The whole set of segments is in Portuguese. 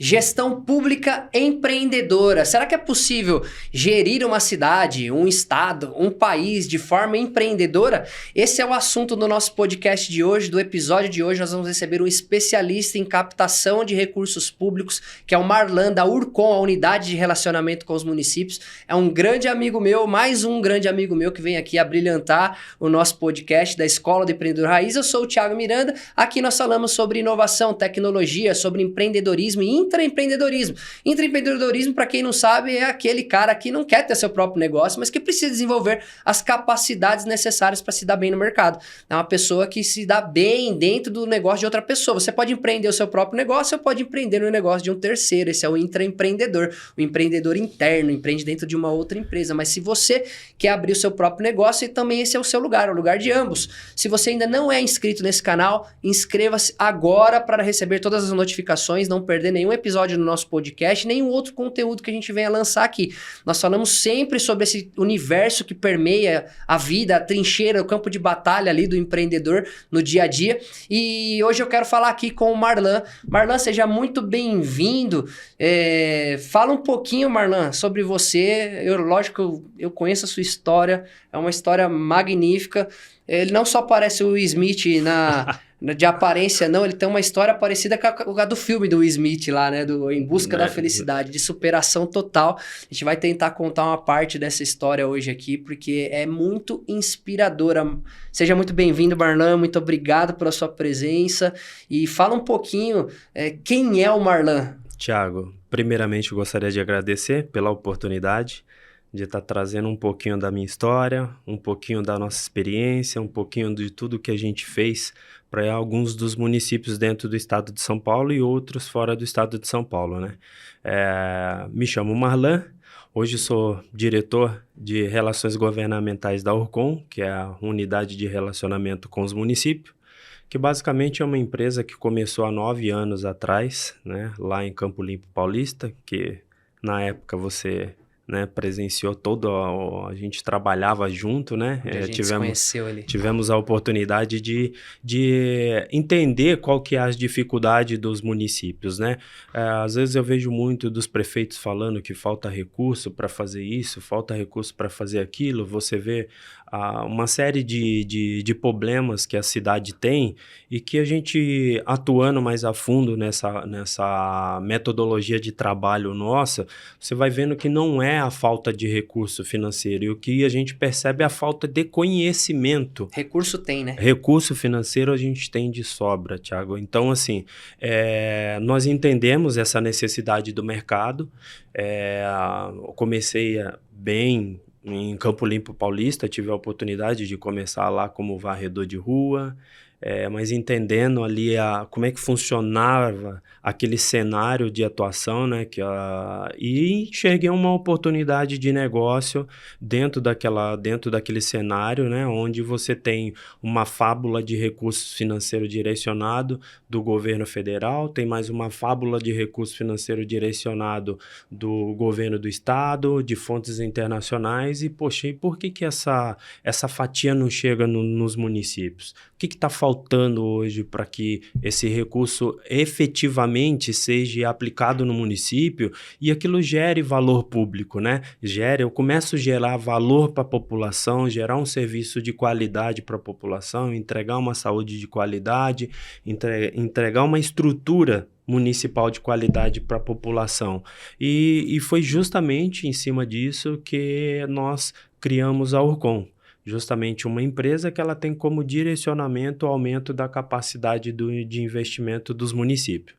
Gestão pública empreendedora. Será que é possível gerir uma cidade, um estado, um país de forma empreendedora? Esse é o assunto do nosso podcast de hoje, do episódio de hoje. Nós vamos receber um especialista em captação de recursos públicos, que é o Marlan, da Urcon, a Unidade de Relacionamento com os Municípios. É um grande amigo meu, mais um grande amigo meu que vem aqui abrilhantar o nosso podcast da Escola do Empreendedor Raiz. Eu sou o Thiago Miranda. Aqui nós falamos sobre inovação, tecnologia, sobre empreendedorismo e intraempreendedorismo. Intraempreendedorismo, para quem não sabe, é aquele cara que não quer ter seu próprio negócio, mas que precisa desenvolver as capacidades necessárias para se dar bem no mercado. É uma pessoa que se dá bem dentro do negócio de outra pessoa. Você pode empreender o seu próprio negócio ou pode empreender no negócio de um terceiro. Esse é o intraempreendedor. O empreendedor interno, empreende dentro de uma outra empresa. Mas se você quer abrir o seu próprio negócio, também esse é o seu lugar, o lugar de ambos. Se você ainda não é inscrito nesse canal, inscreva-se agora para receber todas as notificações, não perder nenhum episódio do nosso podcast, nenhum outro conteúdo que a gente venha lançar aqui. Nós falamos sempre sobre esse universo que permeia a vida, a trincheira, o campo de batalha ali do empreendedor no dia a dia. E hoje eu quero falar aqui com o Marlan. Marlan, seja muito bem-vindo. Fala um pouquinho, Marlan, sobre você. Lógico, eu conheço a sua história, é uma história magnífica. Ele não só parece o Will Smith de aparência, não, ele tem uma história parecida com a do filme do Will Smith lá, né, do Em Busca da Felicidade, de superação total. A gente vai tentar contar uma parte dessa história hoje aqui, porque é muito inspiradora. Seja muito bem-vindo, Marlan, muito obrigado pela sua presença, e fala um pouquinho quem é o Marlan. Thiago, primeiramente eu gostaria de agradecer pela oportunidade de estar trazendo um pouquinho da minha história, um pouquinho da nossa experiência, um pouquinho de tudo que a gente fez para alguns dos municípios dentro do estado de São Paulo e outros fora do estado de São Paulo, né? Me chamo Marlan, hoje sou diretor de Relações Governamentais da Urcon, que é a Unidade de Relacionamento com os Municípios, que basicamente é uma empresa que começou há 9 anos atrás, né? Lá em Campo Limpo Paulista, que na época você... presenciou a gente trabalhava junto, né? A gente se conheceu ali. Tivemos a oportunidade de entender qual que é as dificuldades dos municípios, né? Às vezes eu vejo muito dos prefeitos falando que falta recurso para fazer isso, falta recurso para fazer aquilo. Você vê uma série de problemas que a cidade tem e que a gente, atuando mais a fundo nessa metodologia de trabalho nossa, você vai vendo que não é a falta de recurso financeiro, e o que a gente percebe é a falta de conhecimento. Recurso tem, né? Recurso financeiro a gente tem de sobra, Thiago. Então, assim, nós entendemos essa necessidade do mercado. Eu comecei bem em Campo Limpo Paulista, tive a oportunidade de começar lá como varredor de rua, mas entendendo ali como é que funcionava aquele cenário de atuação, né? E enxerguei uma oportunidade de negócio dentro daquele cenário, né? Onde você tem uma fábula de recursos financeiros direcionado do governo federal, tem mais uma fábula de recursos financeiros direcionado do governo do estado, de fontes internacionais, e poxa, e por que essa fatia não chega nos municípios? O que está faltando hoje para que esse recurso efetivamente seja aplicado no município e aquilo gere valor público, né? Eu começo a gerar valor para a população, gerar um serviço de qualidade para a população, entregar uma saúde de qualidade, entregar uma estrutura municipal de qualidade para a população. E foi justamente em cima disso que nós criamos a Urcon. Justamente uma empresa que ela tem como direcionamento o aumento da capacidade de investimento dos municípios.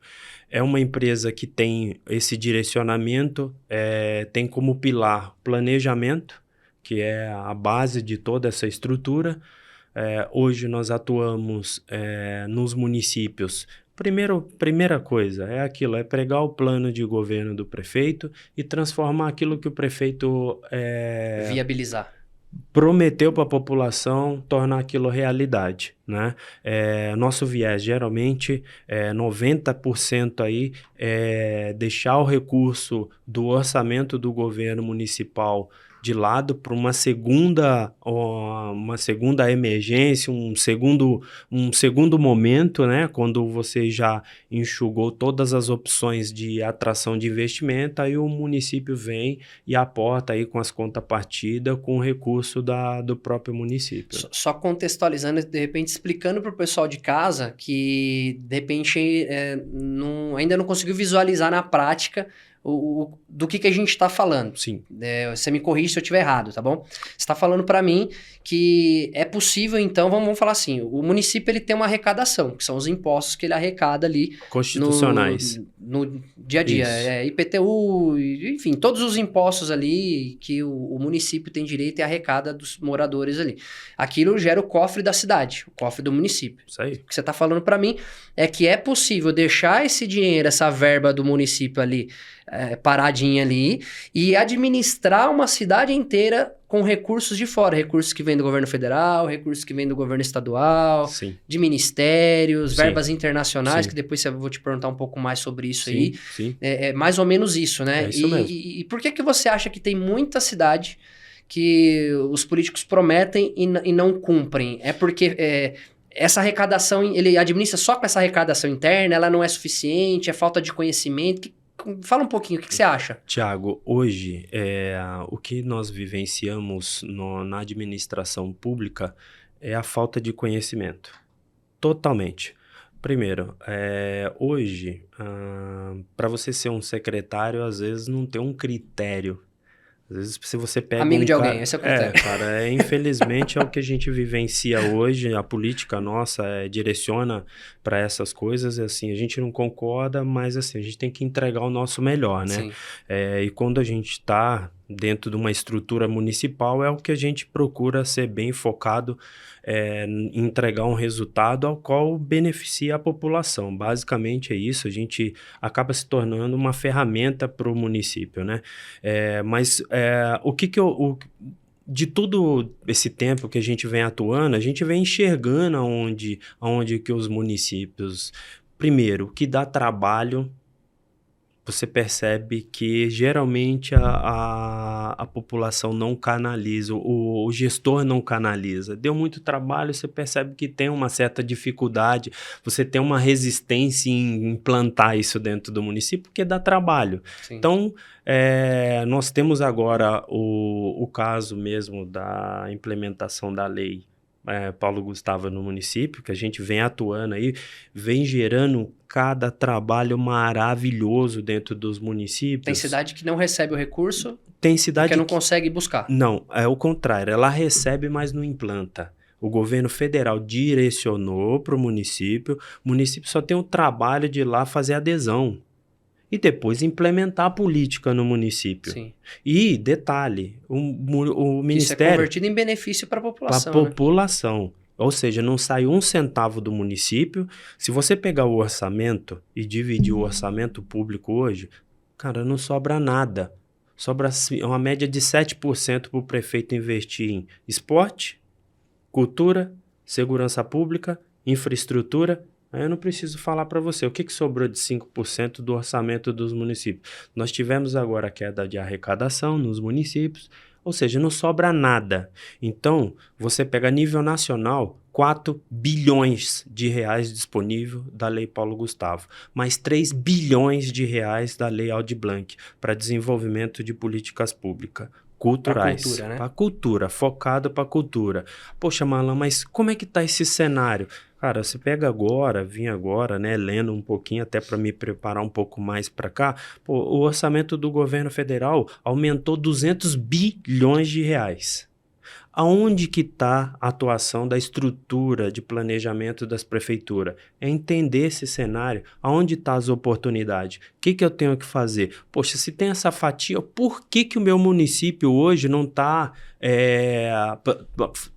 É uma empresa que tem esse direcionamento, tem como pilar planejamento, que é a base de toda essa estrutura. Hoje nós atuamos nos municípios. Primeira coisa é pregar o plano de governo do prefeito e transformar aquilo que o prefeito viabilizar. Prometeu para a população, tornar aquilo realidade, né? Nosso viés, geralmente, 90% aí deixar o recurso do orçamento do governo municipal de lado para uma segunda emergência, um segundo momento, né? Quando você já enxugou todas as opções de atração de investimento, aí o município vem e aporta aí com as contrapartidas, com o recurso do próprio município. Só contextualizando, de repente explicando para o pessoal de casa que de repente ainda não conseguiu visualizar na prática do que a gente está falando. Sim. Você me corrige se eu estiver errado, tá bom? Você está falando para mim que é possível, então, vamos falar assim, o município ele tem uma arrecadação, que são os impostos que ele arrecada ali constitucionais. No dia a dia. IPTU, enfim, todos os impostos ali que o município tem direito e arrecada dos moradores ali. Aquilo gera o cofre da cidade, o cofre do município. Isso aí. O que você está falando para mim é que é possível deixar esse dinheiro, essa verba do município ali, paradinha ali, e administrar uma cidade inteira com recursos de fora, recursos que vêm do governo federal, recursos que vêm do governo estadual, Sim. de ministérios, Sim. verbas internacionais, Sim. que depois eu vou te perguntar um pouco mais sobre isso. Sim. Aí. Sim. É mais ou menos isso, né? É isso mesmo. E por que você acha que tem muita cidade que os políticos prometem e não cumprem? É porque essa arrecadação, ele administra só com essa arrecadação interna, ela não é suficiente, é falta de conhecimento. Fala um pouquinho, o que você acha? Tiago, hoje, o que nós vivenciamos na administração pública é a falta de conhecimento. Totalmente. Primeiro, hoje, para você ser um secretário, às vezes não tem um critério. Às vezes, se você pega amigo de alguém, esse é o critério. Cara, infelizmente é o que a gente vivencia hoje. A política nossa direciona para essas coisas. Assim, a gente não concorda, mas assim, a gente tem que entregar o nosso melhor, né? Sim. E quando a gente está dentro de uma estrutura municipal, é o que a gente procura ser bem focado em entregar um resultado ao qual beneficia a população. Basicamente é isso, a gente acaba se tornando uma ferramenta para o município, né? Mas de todo esse tempo que a gente vem atuando, a gente vem enxergando aonde que os municípios, primeiro, que dá trabalho, você percebe que geralmente a população não canaliza, o gestor não canaliza. Deu muito trabalho, você percebe que tem uma certa dificuldade, você tem uma resistência em implantar isso dentro do município, porque dá trabalho. Sim. Então, nós temos agora o caso mesmo da implementação da lei Paulo Gustavo no município, que a gente vem atuando aí, vem gerando cada trabalho maravilhoso dentro dos municípios. Tem cidade que não recebe o recurso, tem cidade que não consegue buscar. Não, é o contrário, ela recebe, mas não implanta. O governo federal direcionou para o município só tem o trabalho de ir lá fazer adesão. E depois implementar a política no município. Sim. E, detalhe, o Ministério... Isso é convertido em benefício para a população. Para a população. Ou seja, não sai um centavo do município. Se você pegar o orçamento e dividir o orçamento público hoje, cara, não sobra nada. Sobra uma média de 7% para o prefeito investir em esporte, cultura, segurança pública, infraestrutura. Aí eu não preciso falar para você o que sobrou de 5% do orçamento dos municípios. Nós tivemos agora a queda de arrecadação nos municípios, ou seja, não sobra nada. Então, você pega a nível nacional, 4 bilhões de reais disponível da Lei Paulo Gustavo, mais 3 bilhões de reais da Lei Aldir Blanc para desenvolvimento de políticas públicas. Culturais. Para cultura, né? Para cultura, focado para cultura. Poxa, Marlon, mas como é que tá esse cenário? Cara, você pega agora, vim agora, né, lendo um pouquinho até para me preparar um pouco mais para cá, o orçamento do governo federal aumentou 200 bilhões de reais. Aonde que está a atuação da estrutura de planejamento das prefeituras? É entender esse cenário, aonde estão as oportunidades, o que eu tenho que fazer? Poxa, se tem essa fatia, por que o meu município hoje não está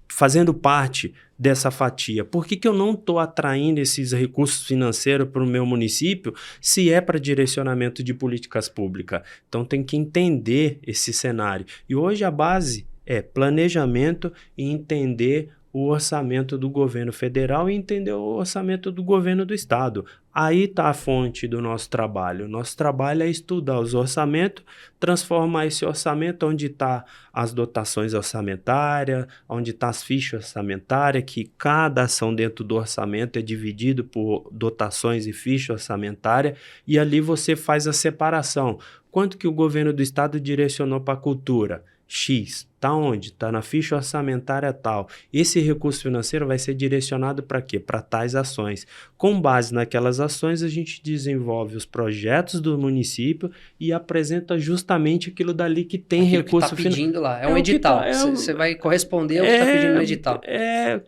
fazendo parte dessa fatia? Por que eu não estou atraindo esses recursos financeiros para o meu município se é para direcionamento de políticas públicas? Então tem que entender esse cenário. E hoje a base é planejamento e entender o orçamento do governo federal e entender o orçamento do governo do estado. Aí está a fonte do nosso trabalho. Nosso trabalho é estudar os orçamentos, transformar esse orçamento onde está as dotações orçamentárias, onde está as fichas orçamentárias, que cada ação dentro do orçamento é dividido por dotações e ficha orçamentária, e ali você faz a separação. Quanto que o governo do estado direcionou para a cultura? X. Está onde? Está na ficha orçamentária tal. Esse recurso financeiro vai ser direcionado para quê? Para tais ações. Com base naquelas ações, a gente desenvolve os projetos do município e apresenta justamente aquilo dali que tem recurso financeiro. Está pedindo lá. É um edital. Você vai corresponder ao que está pedindo no edital.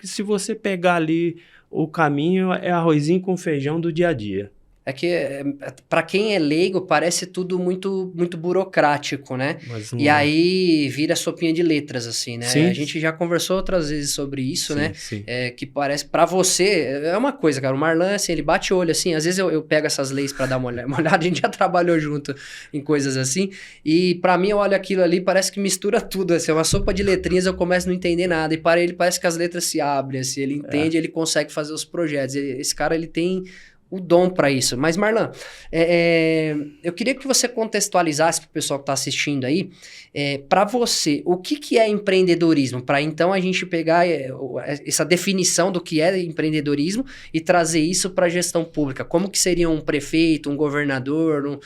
Se você pegar ali o caminho, é arrozinho com feijão do dia a dia. É que, para quem é leigo, parece tudo muito, muito burocrático, né? E aí vira sopinha de letras, assim, né? Sim. A gente já conversou outras vezes sobre isso, sim, né? Sim. Que parece, para você, é uma coisa, cara. O Marlan, assim, ele bate o olho, assim. Às vezes eu pego essas leis para dar uma olhada. A gente já trabalhou junto em coisas assim. E para mim, eu olho aquilo ali, parece que mistura tudo. Assim, é uma sopa de letrinhas, eu começo a não entender nada. E para ele, parece que as letras se abrem, assim. Ele entende, ele consegue fazer os projetos. Esse cara, ele tem o dom para isso. Mas, Marlan, eu queria que você contextualizasse para o pessoal que está assistindo aí, para você, o que é empreendedorismo? Para então a gente pegar essa definição do que é empreendedorismo e trazer isso para a gestão pública. Como que seria um prefeito, um governador,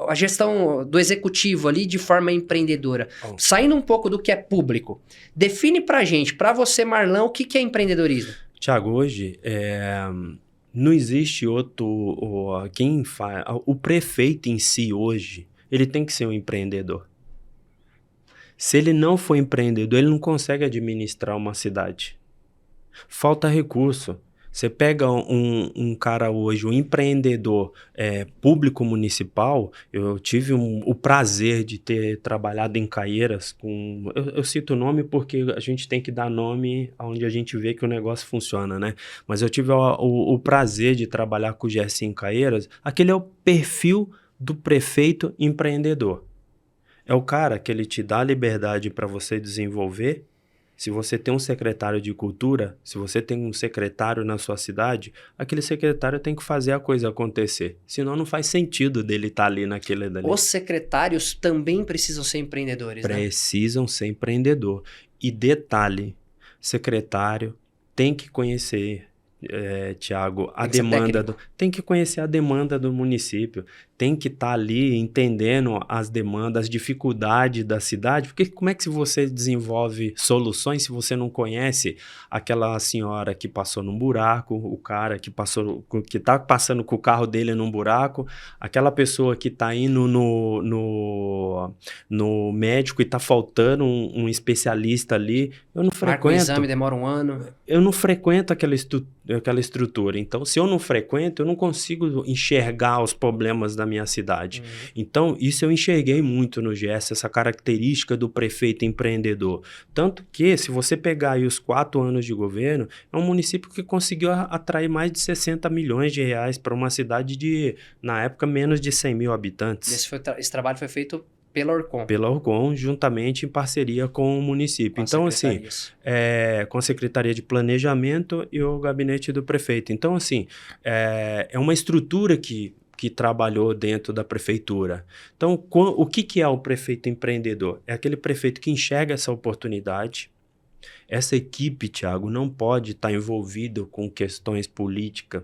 a gestão do executivo ali de forma empreendedora? Saindo um pouco do que é público. Define para a gente, para você, Marlan, o que é empreendedorismo? Tiago, hoje não existe outro. O prefeito em si hoje, ele tem que ser um empreendedor. Se ele não for empreendedor, ele não consegue administrar uma cidade. Falta recurso. Você pega um cara hoje, um empreendedor público municipal. Eu tive o prazer de ter trabalhado em Caieiras com... Eu cito o nome porque a gente tem que dar nome onde a gente vê que o negócio funciona, né? Mas eu tive o prazer de trabalhar com o GSI em Caieiras. Aquele é o perfil do prefeito empreendedor. É o cara que ele te dá a liberdade para você desenvolver. Se você tem um secretário de cultura, se você tem um secretário na sua cidade, aquele secretário tem que fazer a coisa acontecer. Senão não faz sentido dele estar ali naquele dali. Os secretários também precisam ser empreendedores, né? Precisam ser empreendedor. E detalhe, secretário tem que conhecer, Tiago, a demanda tem que conhecer a demanda do município, tem que estar ali entendendo as demandas, as dificuldades da cidade, porque como é que você desenvolve soluções se você não conhece aquela senhora que passou num buraco, o cara que está passando com o carro dele num buraco, aquela pessoa que está indo no médico e está faltando um especialista ali. Eu não frequento. Marca um exame, demora um ano. Eu não frequento aquela estrutura. Então, se eu não frequento, eu não consigo enxergar os problemas da minha cidade. Então, isso eu enxerguei muito no GS, essa característica do prefeito empreendedor. Tanto que, se você pegar aí os 4 anos de governo, é um município que conseguiu atrair mais de 60 milhões de reais para uma cidade de, na época, menos de 100 mil habitantes. Esse trabalho foi feito pela Orcom. Pela Orcom, juntamente em parceria com o município. Então, assim, com a Secretaria de Planejamento e o gabinete do prefeito. Então, assim, é uma estrutura que trabalhou dentro da prefeitura. Então, o que é o prefeito empreendedor? É aquele prefeito que enxerga essa oportunidade. Essa equipe, Tiago, não pode estar envolvida com questões políticas.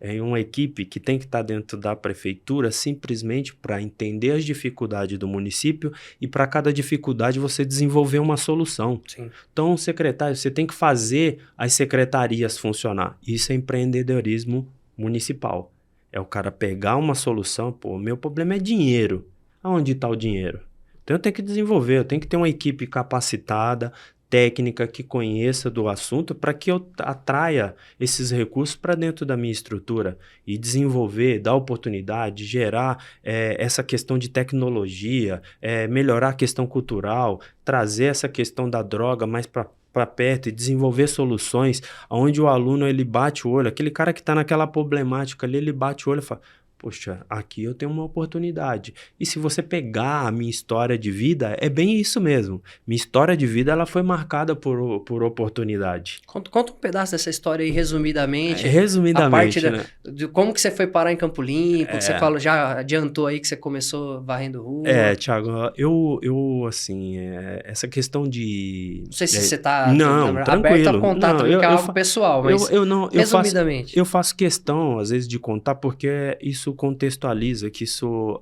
É uma equipe que tem que estar dentro da prefeitura simplesmente para entender as dificuldades do município e para cada dificuldade você desenvolver uma solução. Sim. Então, secretário, você tem que fazer as secretarias funcionar. Isso é empreendedorismo municipal. É o cara pegar uma solução, meu problema é dinheiro. Aonde está o dinheiro? Então eu tenho que desenvolver, eu tenho que ter uma equipe capacitada, técnica, que conheça do assunto para que eu atraia esses recursos para dentro da minha estrutura e desenvolver, dar oportunidade, gerar essa questão de tecnologia, melhorar a questão cultural, trazer essa questão da droga mais para perto e desenvolver soluções onde o aluno ele bate o olho, aquele cara que está naquela problemática ali, ele bate o olho e fala, poxa, aqui eu tenho uma oportunidade. E se você pegar a minha história de vida, é bem isso mesmo. Minha história de vida, ela foi marcada por oportunidade. Conta um pedaço dessa história aí, resumidamente. Resumidamente, a parte né? de como que você foi parar em Campo Limpo, que você falou, já adiantou aí que você começou varrendo rua. Thiago, eu assim, essa questão de... Não sei se você tá tranquilo. aberto a contar também, que é algo pessoal, mas resumidamente. Eu faço questão, às vezes, de contar, porque isso contextualiza, que isso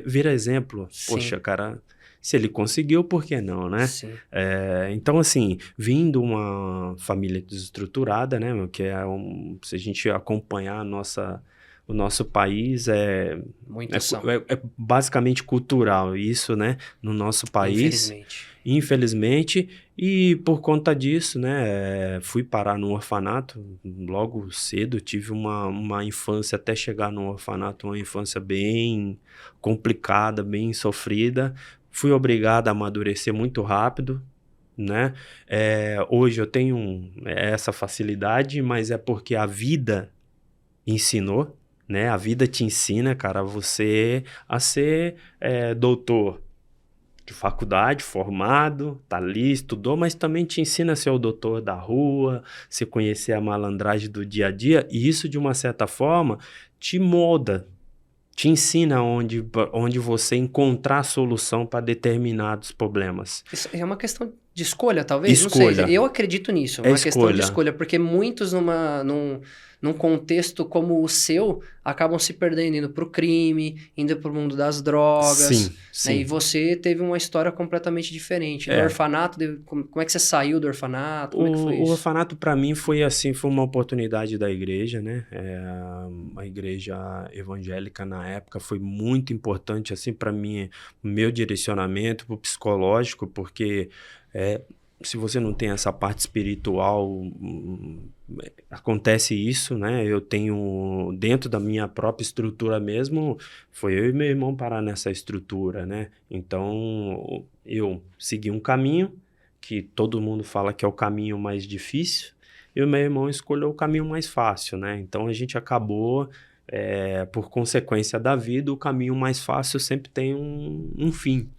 vira exemplo. Sim. Poxa, cara, se ele conseguiu, por que não, né? Sim. Então, assim, vindo uma família desestruturada, né, que se a gente acompanhar o nosso país é basicamente cultural, isso, né, no nosso país. Infelizmente. E por conta disso, né, fui parar no orfanato logo cedo, tive uma infância até chegar no orfanato, uma infância bem complicada, bem sofrida. Fui obrigado a amadurecer muito rápido, né? Hoje eu tenho essa facilidade, mas é porque a vida ensinou, né? A vida te ensina, cara, você a ser doutor de faculdade, formado, tá ali, estudou, mas também te ensina a ser o doutor da rua, se conhecer a malandragem do dia a dia, e isso, de uma certa forma, te molda, te ensina onde você encontrar solução para determinados problemas. Isso é uma questão de escolha, talvez? Escolha. Não sei, eu acredito nisso, uma questão de escolha, porque muitos num contexto como o seu, acabam se perdendo, indo pro crime, indo pro mundo das drogas. Sim, né? sim. E você teve uma história completamente diferente. Do orfanato, como é que você saiu do orfanato? Como é que foi isso? O orfanato, para mim, foi uma oportunidade da igreja, né? A igreja evangélica, na época, foi muito importante, assim, para mim, meu direcionamento, pro psicológico, porque... se você não tem essa parte espiritual, acontece isso, né? Eu tenho, dentro da minha própria estrutura mesmo, foi eu e meu irmão parar nessa estrutura, né? Então, eu segui um caminho que todo mundo fala que é o caminho mais difícil, e o meu irmão escolheu o caminho mais fácil, né? Então, a gente acabou, por consequência da vida, o caminho mais fácil sempre tem um fim,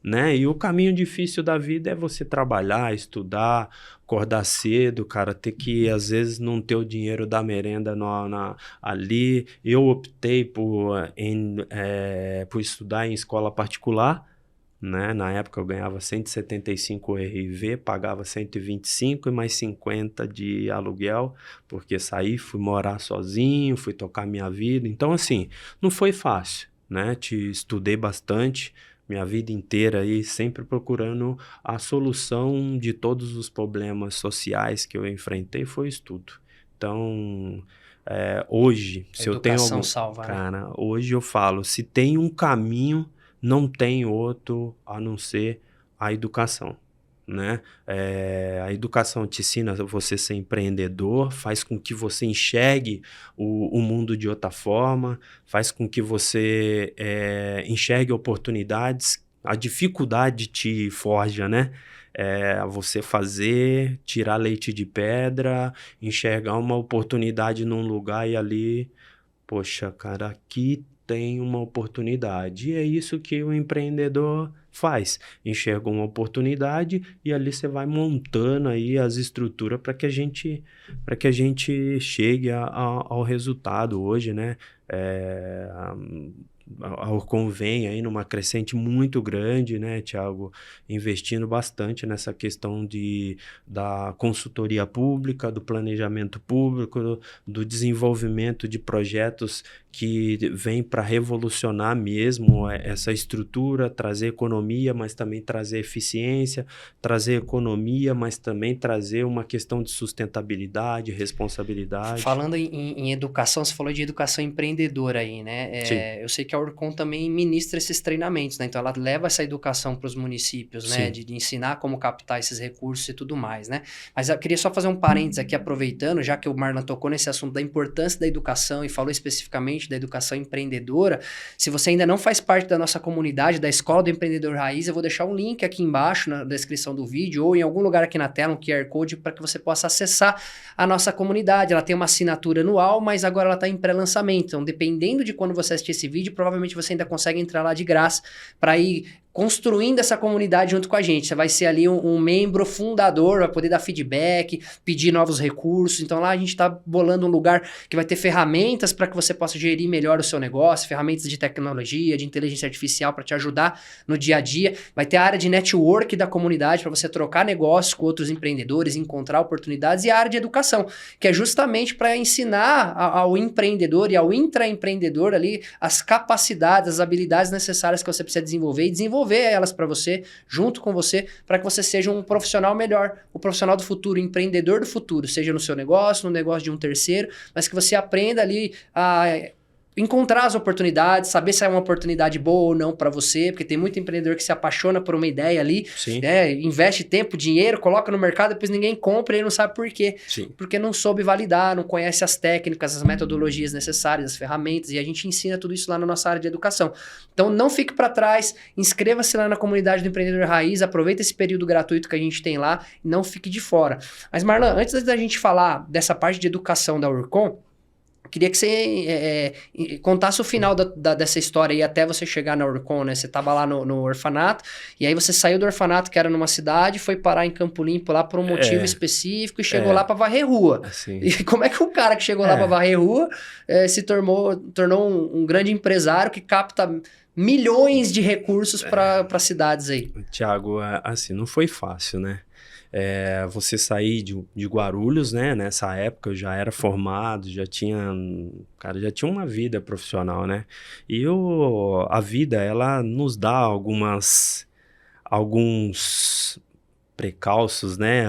né? E o caminho difícil da vida é você trabalhar, estudar, acordar cedo, cara, ter que, às vezes, não ter o dinheiro da merenda ali. Eu optei por estudar em escola particular, né? Na época eu ganhava 175 RV, pagava 125 e mais 50 de aluguel, porque saí, fui morar sozinho, fui tocar minha vida. Então, assim, não foi fácil, né? Estudei bastante, minha vida inteira aí, sempre procurando a solução de todos os problemas sociais que eu enfrentei, foi o estudo. Então, hoje, se eu tenho algum... salva, cara, hoje eu falo, se tem um caminho, não tem outro a não ser a educação, né? A educação te ensina você ser empreendedor, faz com que você enxergue o mundo de outra forma, faz com que você enxergue oportunidades. A dificuldade te forja, né? Você tirar leite de pedra, enxergar uma oportunidade num lugar e ali, poxa, cara, aqui tem uma oportunidade. E é isso que o empreendedor faz. Enxerga uma oportunidade e ali você vai montando aí as estruturas para que a gente chegue ao resultado hoje, né? A Orcon vem aí numa crescente muito grande, né, Thiago, investindo bastante nessa questão da consultoria pública, do planejamento público, do desenvolvimento de projetos que vêm para revolucionar mesmo essa estrutura, trazer economia, mas também trazer eficiência, trazer economia, mas também trazer uma questão de sustentabilidade, responsabilidade. Falando em educação, você falou de educação empreendedora aí, né? Eu sei que a Urcon também ministra esses treinamentos, né? Então ela leva essa educação para os municípios, né? De ensinar como captar esses recursos e tudo mais, né? Mas eu queria só fazer um parênteses aqui, aproveitando, já que o Marlon tocou nesse assunto da importância da educação e falou especificamente da educação empreendedora. Se você ainda não faz parte da nossa comunidade, da Escola do Empreendedor Raiz, eu vou deixar um link aqui embaixo na descrição do vídeo ou em algum lugar aqui na tela, um QR Code, para que você possa acessar a nossa comunidade. Ela tem uma assinatura anual, mas agora ela está em pré-lançamento. Então, dependendo de quando você assistir esse vídeo, provavelmente você ainda consegue entrar lá de graça para ir construindo essa comunidade junto com a gente. Você vai ser ali um membro fundador, vai poder dar feedback, pedir novos recursos. Então lá a gente está bolando um lugar que vai ter ferramentas para que você possa gerir melhor o seu negócio, ferramentas de tecnologia, de inteligência artificial para te ajudar no dia a dia. Vai ter a área de network da comunidade para você trocar negócios com outros empreendedores, encontrar oportunidades, e a área de educação, que é justamente para ensinar ao empreendedor e ao intraempreendedor ali as capacidades, as habilidades necessárias que você precisa desenvolver e desenvolver elas para você, junto com você, para que você seja um profissional melhor, o profissional do futuro, o empreendedor do futuro, seja no seu negócio, no negócio de um terceiro, mas que você aprenda ali a encontrar as oportunidades, saber se é uma oportunidade boa ou não para você, porque tem muito empreendedor que se apaixona por uma ideia ali, né, investe tempo, dinheiro, coloca no mercado, depois ninguém compra e ele não sabe por quê. Porque não soube validar, não conhece as técnicas, as metodologias necessárias, as ferramentas, e a gente ensina tudo isso lá na nossa área de educação. Então não fique para trás, inscreva-se lá na comunidade do Empreendedor Raiz, aproveita esse período gratuito que a gente tem lá e não fique de fora. Mas Marlon, antes da gente falar dessa parte de educação da Urcon, queria que você contasse o final dessa história aí até você chegar na Urcon, né? Você estava lá no orfanato, e aí você saiu do orfanato, que era numa cidade, foi parar em Campo Limpo lá por um motivo específico e chegou lá para varrer rua. E como é que o cara que chegou lá para varrer rua se tornou um grande empresário que capta milhões de recursos para cidades aí? Tiago, assim, não foi fácil, né? Você sair de Guarulhos, né? Nessa época eu já era formado, já tinha uma vida profissional, né? E a vida, ela nos dá alguns precalços, né?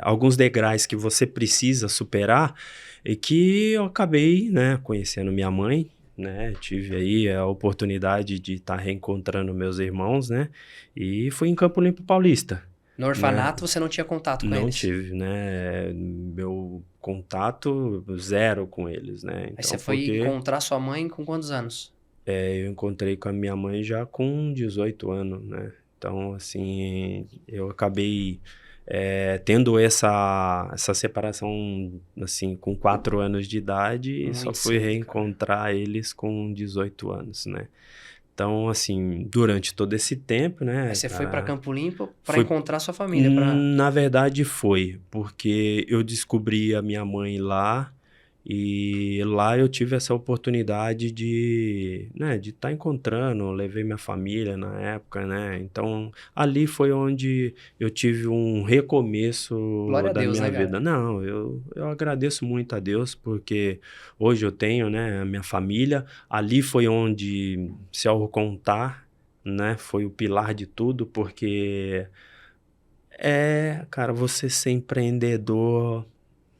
Alguns degraus que você precisa superar, e que eu acabei, né, conhecendo minha mãe, né? Tive aí a oportunidade de estar reencontrando meus irmãos, né? E fui em Campo Limpo Paulista. No orfanato, né? Você não tinha contato com eles? Não tive, né? Meu contato zero com eles, né? Então, aí você foi encontrar sua mãe com quantos anos? Eu encontrei com a minha mãe já com 18 anos, né? Então, assim, eu acabei tendo essa separação, assim, com 4 anos de idade, e só fui reencontrar eles com 18 anos, né? Então, assim, durante todo esse tempo, né? Aí você foi para Campo Limpo para encontrar sua família? Na verdade, foi, porque eu descobri a minha mãe lá, e lá eu tive essa oportunidade de estar encontrando, levei minha família na época, né? Então, ali foi onde eu tive um recomeço da minha vida. Não, eu agradeço muito a Deus, porque hoje eu tenho, né, a minha família. Ali foi onde, se eu contar, né, foi o pilar de tudo, porque cara, você ser empreendedor,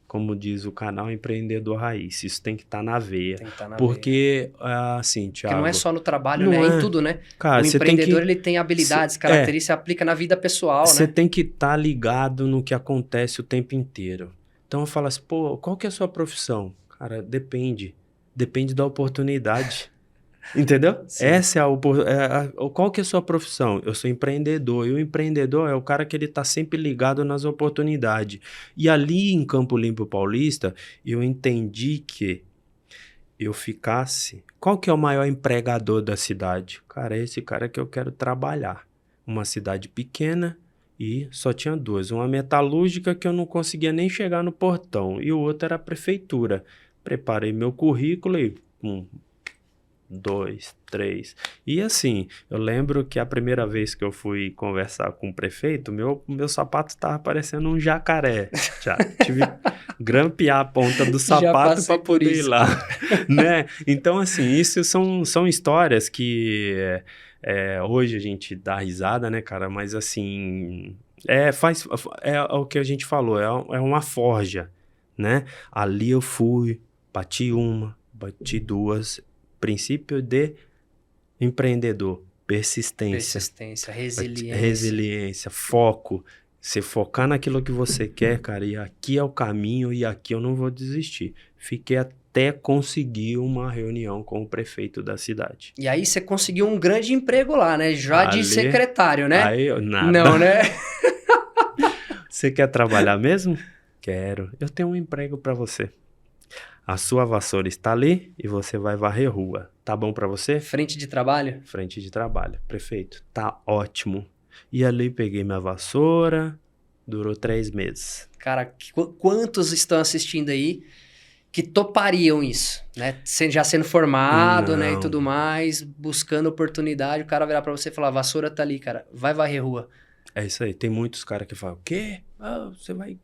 como diz o canal, Empreendedor Raiz. Isso tem que estar na veia. Tem que estar na veia. Assim, Thiago... Porque não é só no trabalho, né? É em tudo, né? Cara, o empreendedor, ele tem habilidades, características, aplica na vida pessoal, né? Você né? tem que estar ligado no que acontece o tempo inteiro. Então, eu falo assim, pô, qual que é a sua profissão? Cara, depende. Depende da oportunidade. Entendeu? Sim. Essa qual que é a sua profissão? Eu sou empreendedor, e o empreendedor é o cara que ele tá sempre ligado nas oportunidades. E ali em Campo Limpo Paulista, eu entendi que eu ficasse... Qual que é o maior empregador da cidade? Cara, é esse cara que eu quero trabalhar. Uma cidade pequena, e só tinha 2. Uma metalúrgica que eu não conseguia nem chegar no portão, e o outro era a prefeitura. Preparei meu currículo e... 2, 3. E assim, eu lembro que a primeira vez que eu fui conversar com o prefeito, meu sapato estava parecendo um jacaré. Já tive grampear a ponta do sapato para poder ir lá, né? Então, assim, isso são histórias que hoje a gente dá risada, né, cara? Mas assim, é o que a gente falou, é uma forja, né? Ali eu fui, bati 1, bati 2. Princípio de empreendedor. Persistência. Persistência, resiliência. Resiliência, foco. Você focar naquilo que você quer, cara, e aqui é o caminho e aqui eu não vou desistir. Fiquei até conseguir uma reunião com o prefeito da cidade. E aí você conseguiu um grande emprego lá, né? Já de secretário, né? Aí, nada. Não, né? Você quer trabalhar mesmo? Quero. Eu tenho um emprego para você. A sua vassoura está ali e você vai varrer rua. Tá bom para você? Frente de trabalho? Frente de trabalho. Prefeito, tá ótimo. E ali peguei minha vassoura, durou 3 meses. Cara, quantos estão assistindo aí que topariam isso, né? Já sendo formado, né, e tudo mais, buscando oportunidade, o cara virar pra você e falar, a vassoura tá ali, cara, vai varrer rua. É isso aí. Tem muitos caras que falam, o quê? Você vai...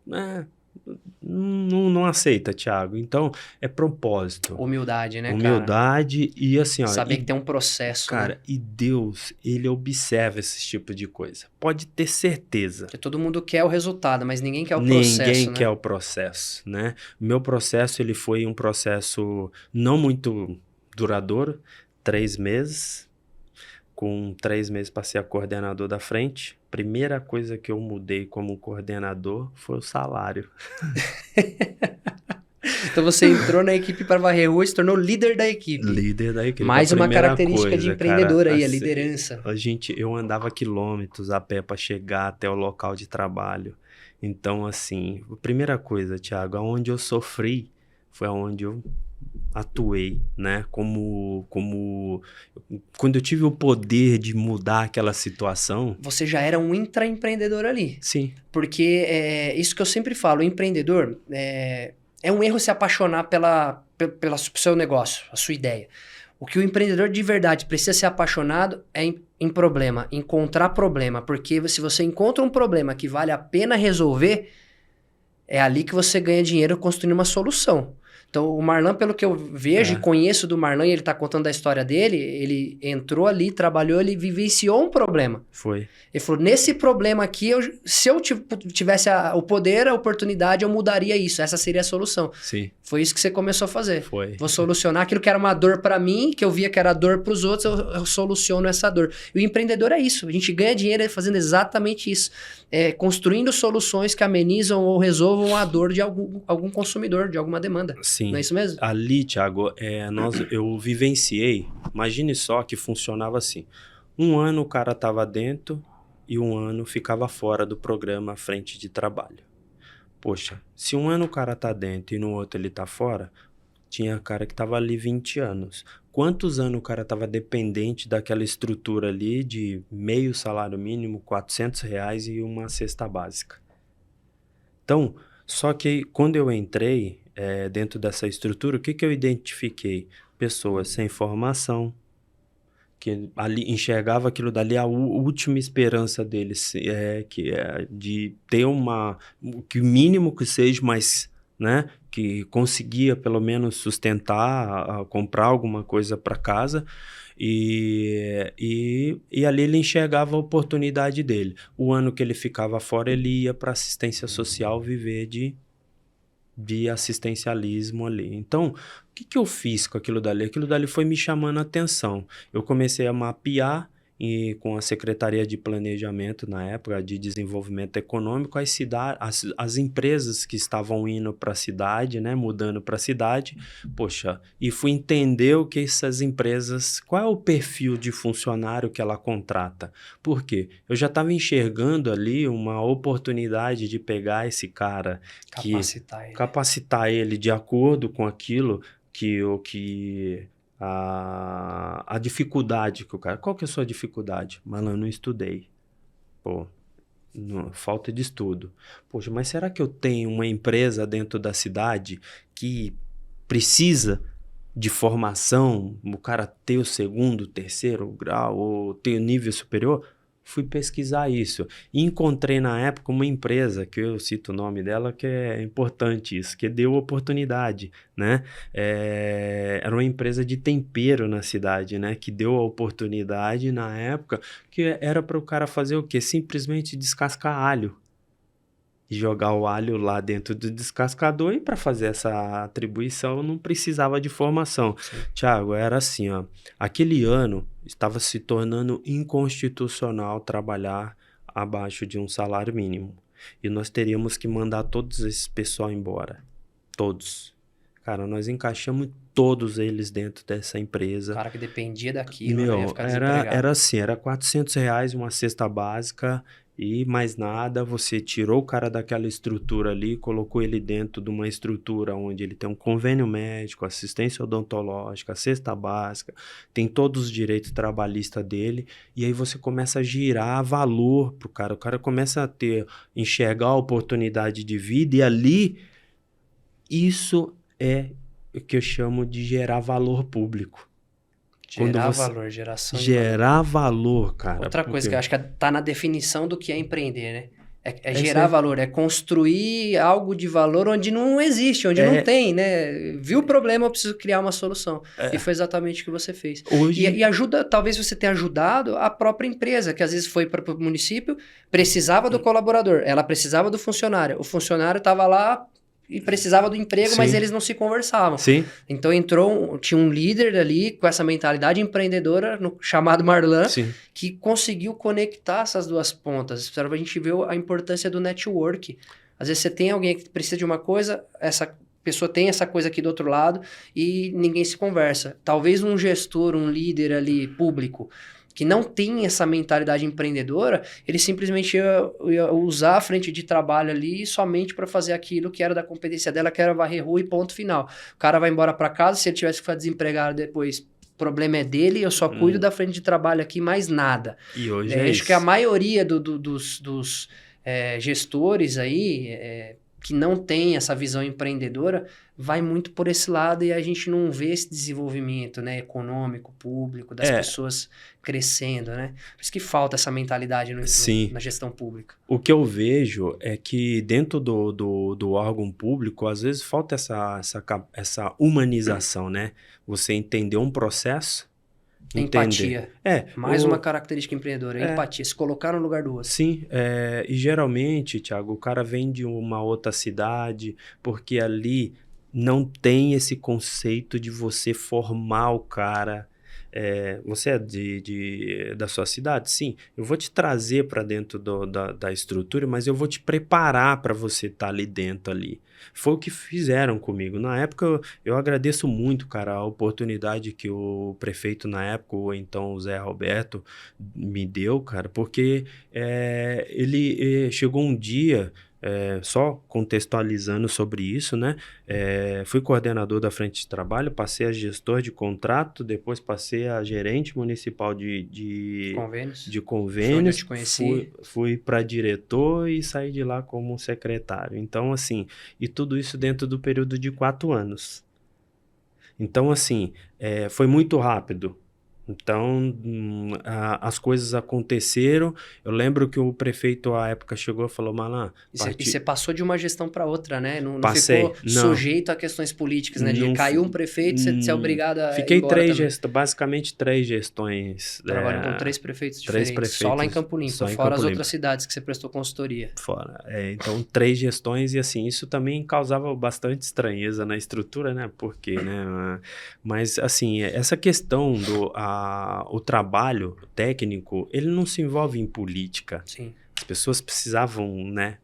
Não aceita, Thiago. Então, é propósito. Humildade, né, Humildade e assim, ó... Saber que tem um processo, cara, né? E Deus, ele observa esse tipo de coisa. Pode ter certeza. Porque todo mundo quer o resultado, mas ninguém quer o processo, Ninguém né? quer o processo, né? O meu processo, ele foi um processo não muito duradouro. 3 meses. Com 3 meses passei a coordenador da frente. Primeira coisa que eu mudei como coordenador foi o salário. Então você entrou na equipe para varrer rua e se tornou líder da equipe. Líder da equipe. Mais uma característica coisa, de empreendedor cara, aí, a assim, liderança. Eu andava quilômetros a pé para chegar até o local de trabalho. Então, assim, a primeira coisa, Thiago, aonde eu sofri foi aonde eu atuei, né? Quando eu tive o poder de mudar aquela situação... Você já era um intraempreendedor ali. Sim. Porque é isso que eu sempre falo, o empreendedor é um erro se apaixonar pelo seu negócio, a sua ideia. O que o empreendedor de verdade precisa ser apaixonado é em problema, encontrar problema. Porque se você encontra um problema que vale a pena resolver, é ali que você ganha dinheiro construindo uma solução. Então, o Marlan, pelo que eu vejo e conheço do Marlan, e ele tá contando a história dele, ele entrou ali, trabalhou, ele vivenciou um problema. Foi. Ele falou, nesse problema aqui, se eu tivesse o poder, a oportunidade, eu mudaria isso. Essa seria a solução. Sim. Foi isso que você começou a fazer. Foi. Vou solucionar aquilo que era uma dor para mim, que eu via que era dor para os outros, eu soluciono essa dor. E o empreendedor é isso. A gente ganha dinheiro fazendo exatamente isso. Construindo soluções que amenizam ou resolvam a dor de algum consumidor, de alguma demanda. Sim. Não é isso mesmo? Ali, Thiago, eu vivenciei, imagine só que funcionava assim. 1 ano o cara estava dentro e 1 ano ficava fora do programa frente de trabalho. Poxa, se 1 ano o cara tá dentro e no outro ele tá fora, tinha cara que tava ali 20 anos. Quantos anos o cara tava dependente daquela estrutura ali de meio salário mínimo, R$400 e uma cesta básica? Então, só que quando eu entrei dentro dessa estrutura, o que eu identifiquei? Pessoas sem formação, que ali enxergava aquilo dali, a última esperança deles de ter que o mínimo que seja, mas, né, que conseguia pelo menos sustentar, comprar alguma coisa para casa, e ali ele enxergava a oportunidade dele. O ano que ele ficava fora, ele ia para assistência social viver de assistencialismo ali. Então, o que eu fiz com aquilo dali? Aquilo dali foi me chamando a atenção. Eu comecei a mapear com a Secretaria de Planejamento, na época, de Desenvolvimento Econômico, as empresas que estavam indo para a cidade, né, mudando para a cidade, poxa, e fui entender o que essas empresas, qual é o perfil de funcionário que ela contrata. Por quê? Eu já estava enxergando ali uma oportunidade de pegar esse cara, capacitar ele de acordo com aquilo a dificuldade que o cara... Qual que é a sua dificuldade? Malandro, eu não estudei. Pô, falta de estudo. Poxa, mas será que eu tenho uma empresa dentro da cidade que precisa de formação, o cara ter o 2º, 3º grau ou ter nível superior? Fui pesquisar isso e encontrei na época uma empresa, que eu cito o nome dela, que é importante isso, que deu oportunidade, né? Era uma empresa de tempero na cidade, né? Que deu a oportunidade na época, que era para o cara fazer o quê? Simplesmente descascar alho. e jogar o alho lá dentro do descascador, e para fazer essa atribuição não precisava de formação. Sim. Tiago, era assim, ó, aquele ano estava se tornando inconstitucional trabalhar abaixo de um salário mínimo. E nós teríamos que mandar todos esses pessoal embora. Todos. Cara, nós encaixamos todos eles dentro dessa empresa. O cara que dependia daquilo, né? Ia Meu, ficar desempregado. era assim, era R$ 400 uma cesta básica e mais nada. Você tirou o cara daquela estrutura ali, colocou ele dentro de uma estrutura onde ele tem um convênio médico, assistência odontológica, cesta básica, tem todos os direitos trabalhistas dele, e aí você começa a girar valor pro cara. O cara começa a enxergar a oportunidade de vida, e ali, isso é o que eu chamo de gerar valor público. Gerar valor, geração de Gerar valor, cara. Outra coisa que eu acho que tá na definição do que é empreender, né? É isso gerar aí. valor, é construir algo de valor onde não existe, onde não tem, né? Viu o problema, eu preciso criar uma solução. E foi exatamente o que você fez. Hoje, E ajuda, talvez você tenha ajudado a própria empresa, que às vezes foi para o município, precisava do colaborador, ela precisava do funcionário. O funcionário estava lá e precisava do emprego, Sim. mas eles não se conversavam. sim, Então tinha um líder ali com essa mentalidade empreendedora, chamado Marlan, sim. que conseguiu conectar essas duas pontas. Para a gente ver a importância do network. Às vezes você tem alguém que precisa de uma coisa, essa pessoa tem essa coisa aqui do outro lado e ninguém se conversa. Talvez um gestor, um líder ali público, que não tem essa mentalidade empreendedora, ele simplesmente ia usar a frente de trabalho ali somente para fazer aquilo que era da competência dela, que era varrer rua e ponto final. O cara vai embora para casa, se ele tivesse que ficar desempregado depois, o problema é dele, eu só cuido da frente de trabalho aqui, mais nada. E hoje Acho isso. que a maioria dos gestores aí, que não tem essa visão empreendedora, vai muito por esse lado e a gente não vê esse desenvolvimento, né, econômico, público, das pessoas crescendo, né? Por isso que falta essa mentalidade na gestão pública. O que eu vejo é que dentro do órgão público, às vezes falta essa humanização, né? Você entender um processo, Empatia. Mais uma característica empreendedora, empatia, se colocar no lugar do outro. Sim, e geralmente, Thiago, o cara vem de uma outra cidade, porque ali não tem esse conceito de você formar o cara. Você é da sua cidade? Sim, eu vou te trazer para dentro da estrutura, mas eu vou te preparar para você estar ali dentro ali. Foi o que fizeram comigo. Na época, eu agradeço muito, cara, a oportunidade que o prefeito na época, ou então o Zé Roberto, me deu, cara, porque ele chegou um dia... só contextualizando sobre isso, né? Fui coordenador da frente de trabalho, passei a gestor de contrato, depois passei a gerente municipal de convênios, fui para diretor e saí de lá como secretário. Então, assim, e tudo isso dentro do período de 4 anos. Então, assim, foi muito rápido. Então, as coisas aconteceram. Eu lembro que o prefeito, à época, chegou e falou, Malan... E você passou de uma gestão para outra, né? Não Passei, ficou sujeito a questões políticas, né? De caiu um prefeito, você é obrigado a Fiquei ir embora basicamente 3 gestões. Trabalhou com 3 prefeitos diferentes, só lá em Campo Limpo, fora as outras cidades que você prestou consultoria. Fora. Então, 3 gestões e, assim, isso também causava bastante estranheza na estrutura, né? Por quê, né? Mas, assim, essa questão o trabalho técnico, ele não se envolve em política. Sim. As pessoas precisavam, né,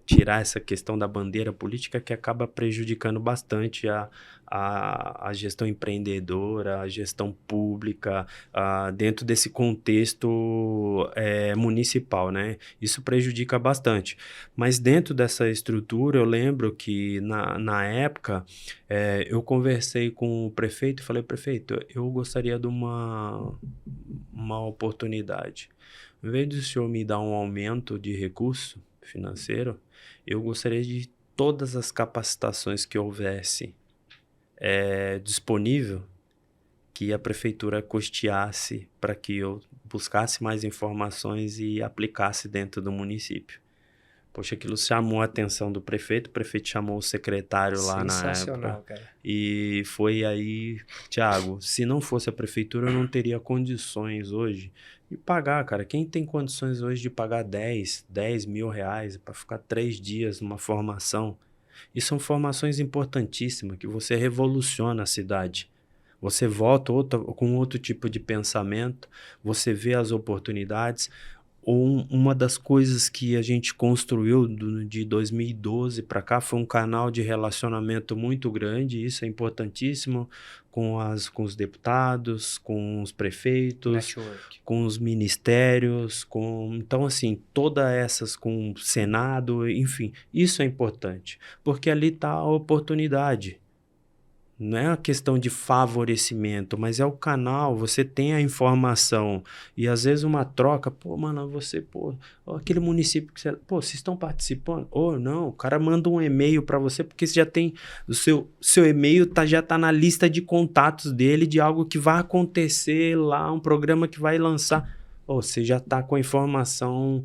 tirar essa questão da bandeira política, que acaba prejudicando bastante a gestão empreendedora, a gestão pública, dentro desse contexto municipal, né? Isso prejudica bastante. Mas dentro dessa estrutura, eu lembro que na época, eu conversei com o prefeito e falei, prefeito, eu gostaria de uma oportunidade. Em vez de o senhor me dar um aumento de recurso financeiro, eu gostaria de todas as capacitações que houvesse disponível, que a prefeitura custeasse para que eu buscasse mais informações e aplicasse dentro do município. Poxa, aquilo chamou a atenção do prefeito, o prefeito chamou o secretário lá na época. Sensacional, cara. E foi aí, Thiago, se não fosse a prefeitura, eu não teria condições hoje E pagar, cara. Quem tem condições hoje de pagar 10 mil reais para ficar 3 dias numa formação? E são formações importantíssimas que você revoluciona a cidade. Você volta com outro tipo de pensamento, você vê as oportunidades. Uma das coisas que a gente construiu de 2012 para cá foi um canal de relacionamento muito grande, isso é importantíssimo, com os deputados, com os prefeitos, Network. com os ministérios, então assim, todas essas, com o Senado, enfim, isso é importante, porque ali está a oportunidade. Não é uma questão de favorecimento, mas é o canal, você tem a informação e às vezes uma troca, pô, mano, você, pô, ó, aquele município que você, pô, vocês estão participando? Ou não, o cara manda um e-mail para você porque você já tem, o seu e-mail já tá na lista de contatos dele de algo que vai acontecer lá, um programa que vai lançar. Ou você já está com a informação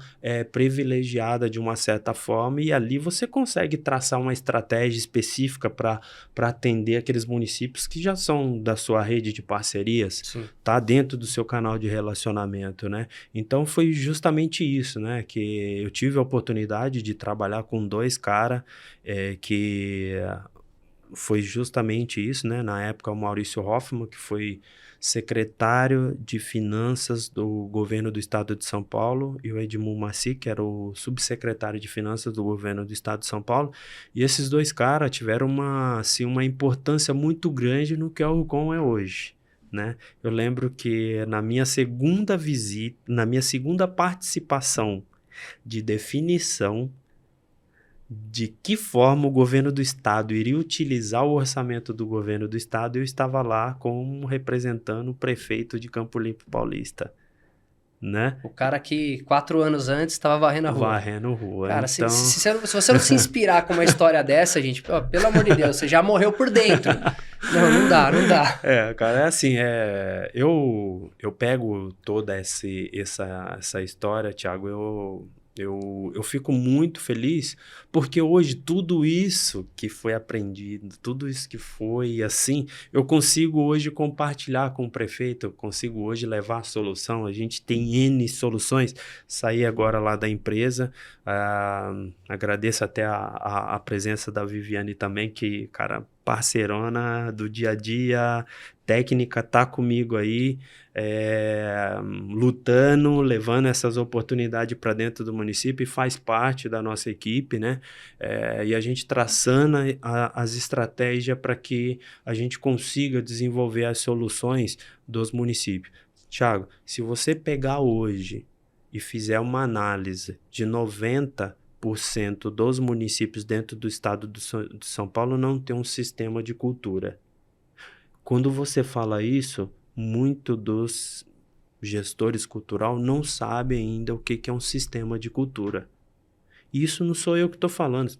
privilegiada de uma certa forma e ali você consegue traçar uma estratégia específica para atender aqueles municípios que já são da sua rede de parcerias, tá dentro do seu canal de relacionamento, né? Então foi justamente isso, né? Que eu tive a oportunidade de trabalhar com 2 caras que foi justamente isso, né? Na época o Maurício Hoffmann, que foi secretário de Finanças do governo do estado de São Paulo, e o Edmundo Maci, que era o subsecretário de Finanças do governo do estado de São Paulo, e esses 2 caras tiveram uma importância muito grande no que a Rucom é hoje, né? Eu lembro que na minha segunda visita, na minha segunda participação de definição de que forma o governo do estado iria utilizar o orçamento do governo do estado, eu estava lá como representando o prefeito de Campo Limpo Paulista, né? O cara que 4 anos antes estava varrendo a rua. Varrendo rua. Cara, então... se você não se inspirar com uma história dessa, gente, pelo amor de Deus, você já morreu por dentro. Não dá. Cara, é assim, eu pego toda essa história, Thiago, eu fico muito feliz porque hoje tudo isso que foi aprendido, tudo isso que foi assim, eu consigo hoje compartilhar com o prefeito, eu consigo hoje levar a solução, a gente tem N soluções, saí agora lá da empresa, agradeço até a presença da Viviane também, que, cara, parceirona do dia a dia, técnica, tá comigo aí, lutando, levando essas oportunidades para dentro do município e faz parte da nossa equipe, né? E a gente traçando as estratégias para que a gente consiga desenvolver as soluções dos municípios. Thiago, se você pegar hoje e fizer uma análise de 90% dos municípios dentro do estado de São Paulo não tem um sistema de cultura. Quando você fala isso, muito dos gestores cultural não sabem ainda o que é um sistema de cultura. Isso não sou eu que estou falando.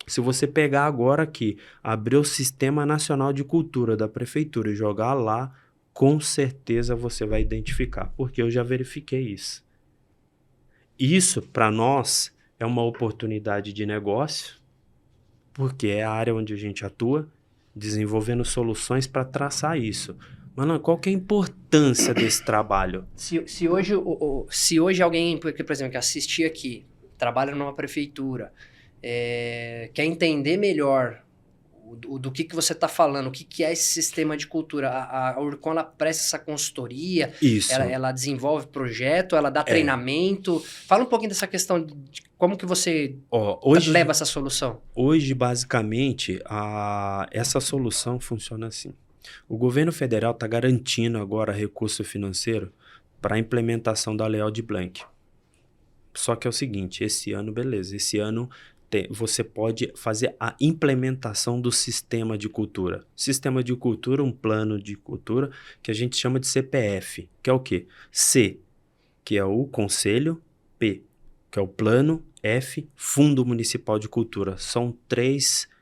Se você pegar agora aqui, abrir o Sistema Nacional de Cultura da Prefeitura e jogar lá, com certeza você vai identificar, porque eu já verifiquei isso. Isso, para nós, é uma oportunidade de negócio, porque é a área onde a gente atua, desenvolvendo soluções para traçar isso. Mano, qual que é a importância desse trabalho? Se hoje alguém, por exemplo, que assistir aqui, trabalha numa prefeitura, quer entender melhor do que você está falando, o que é esse sistema de cultura, a Urcom, ela presta essa consultoria, ela desenvolve projeto, ela dá treinamento. Fala um pouquinho dessa questão de como que você leva essa solução. Hoje, basicamente, essa solução funciona assim. O governo federal está garantindo agora recurso financeiro para a implementação da Lei Aldir Blanc. Só que é o seguinte, esse ano, beleza, esse ano você pode fazer a implementação do sistema de cultura. Sistema de cultura, um plano de cultura que a gente chama de CPF, que é o quê? C, que é o Conselho, P, que é o Plano, F, Fundo Municipal de Cultura. São 3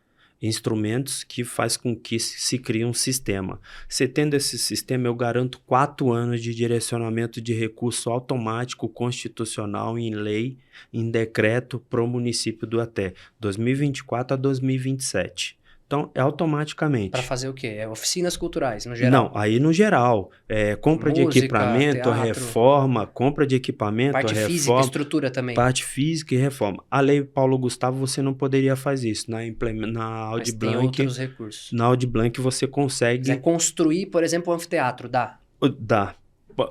instrumentos que faz com que se crie um sistema. Você tendo esse sistema, eu garanto 4 anos de direcionamento de recurso automático, constitucional, em lei, em decreto para o município do até 2024 a 2027. Então, é automaticamente. Para fazer o quê? É oficinas culturais, no geral? Não, aí no geral. Compra Música, de equipamento, teatro, reforma, compra de equipamento, parte reforma. física, estrutura também. Parte física e reforma. A Lei Paulo Gustavo, você não poderia fazer isso. Na Audi Mas tem Blanc, outros recursos. na Audi Blanc você consegue... Se quiser construir, por exemplo, um anfiteatro, dá? Dá.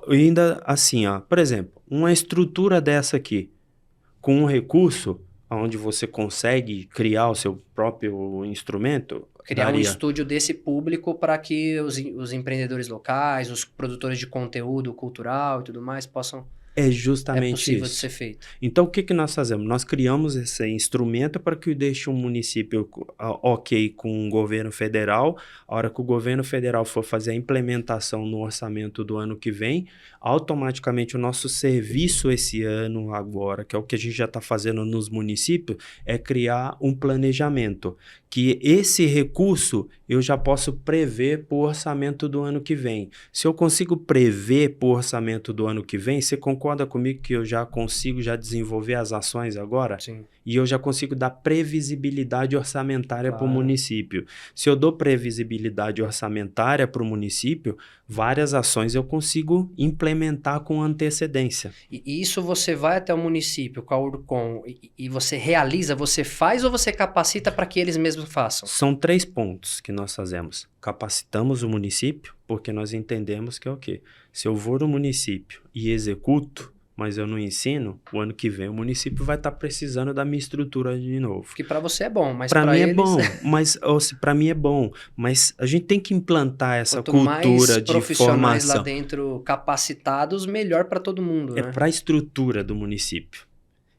Ainda assim, ó, por exemplo, uma estrutura dessa aqui, com um recurso onde você consegue criar o seu próprio instrumento... Criar um estúdio desse público para que os empreendedores locais, os produtores de conteúdo cultural e tudo mais possam... É justamente é possível isso. de ser feito. Então, o que nós fazemos? Nós criamos esse instrumento para que deixe um município ok com o governo federal. A hora que o governo federal for fazer a implementação no orçamento do ano que vem, automaticamente o nosso serviço esse ano agora, que é o que a gente já está fazendo nos municípios, é criar um planejamento. Que esse recurso eu já posso prever para o orçamento do ano que vem. Se eu consigo prever para o orçamento do ano que vem, você concorda comigo que eu já consigo desenvolver as ações agora? Sim. E eu já consigo dar previsibilidade orçamentária para o município. Se eu dou previsibilidade orçamentária para o município, várias ações eu consigo implementar com antecedência. E isso você vai até o município com a Urcom e você realiza, você faz ou você capacita para que eles mesmos façam? São 3 pontos que nós fazemos. Capacitamos o município, porque nós entendemos que é o quê? Se eu vou no município e executo, mas eu não ensino, o ano que vem o município vai estar precisando da minha estrutura de novo. Que para você é bom, mas para mim eles... é bom, mas para mim é bom, mas a gente tem que implantar essa Quanto cultura mais de profissionais formação. lá dentro capacitados, melhor para todo mundo, É né? para a estrutura do município.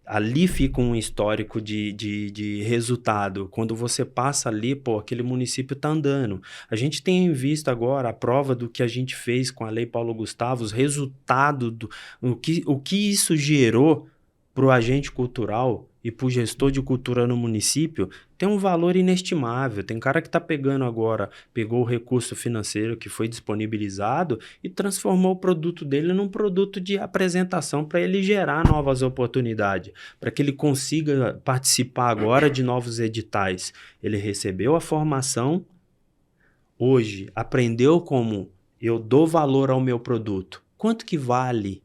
Ali fica um histórico de resultado. Quando você passa ali, aquele município está andando. A gente tem visto agora a prova do que a gente fez com a Lei Paulo Gustavo, os resultados, o que isso gerou para o agente cultural e para o gestor de cultura no município, tem um valor inestimável. Tem cara que está pegou o recurso financeiro que foi disponibilizado e transformou o produto dele num produto de apresentação para ele gerar novas oportunidades, para que ele consiga participar agora de novos editais. Ele recebeu a formação, hoje aprendeu como eu dou valor ao meu produto. Quanto que vale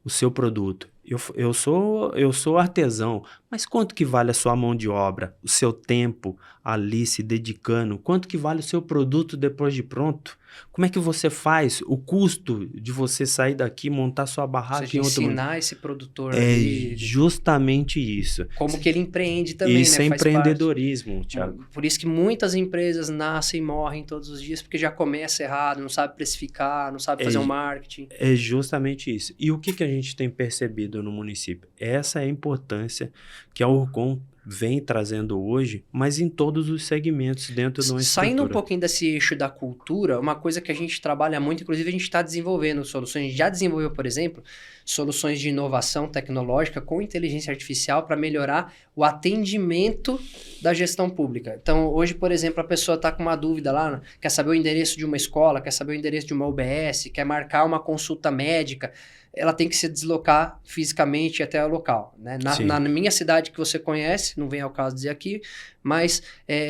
o seu produto? Eu sou artesão, mas quanto que vale a sua mão de obra, o seu tempo ali se dedicando? Quanto que vale o seu produto depois de pronto? Como é que você faz? O custo de você sair daqui, montar sua barraca em outro... ensinar esse produtor... É justamente isso. Como que ele empreende também, isso né? É Faz empreendedorismo, parte. Thiago. Por isso que muitas empresas nascem e morrem todos os dias, porque já começa errado, não sabe precificar, não sabe fazer um marketing. É justamente isso. E o que a gente tem percebido no município? Essa é a importância que a Urcom vem trazendo hoje, mas em todos os segmentos dentro de uma estrutura. Saindo um pouquinho desse eixo da cultura, uma coisa que a gente trabalha muito, inclusive a gente está desenvolvendo soluções, a gente já desenvolveu, por exemplo, soluções de inovação tecnológica com inteligência artificial para melhorar o atendimento da gestão pública. Então, hoje, por exemplo, a pessoa está com uma dúvida lá, quer saber o endereço de uma escola, quer saber o endereço de uma UBS, quer marcar uma consulta médica, ela tem que se deslocar fisicamente até o local, né? Na minha cidade que você conhece, não vem ao caso dizer aqui, mas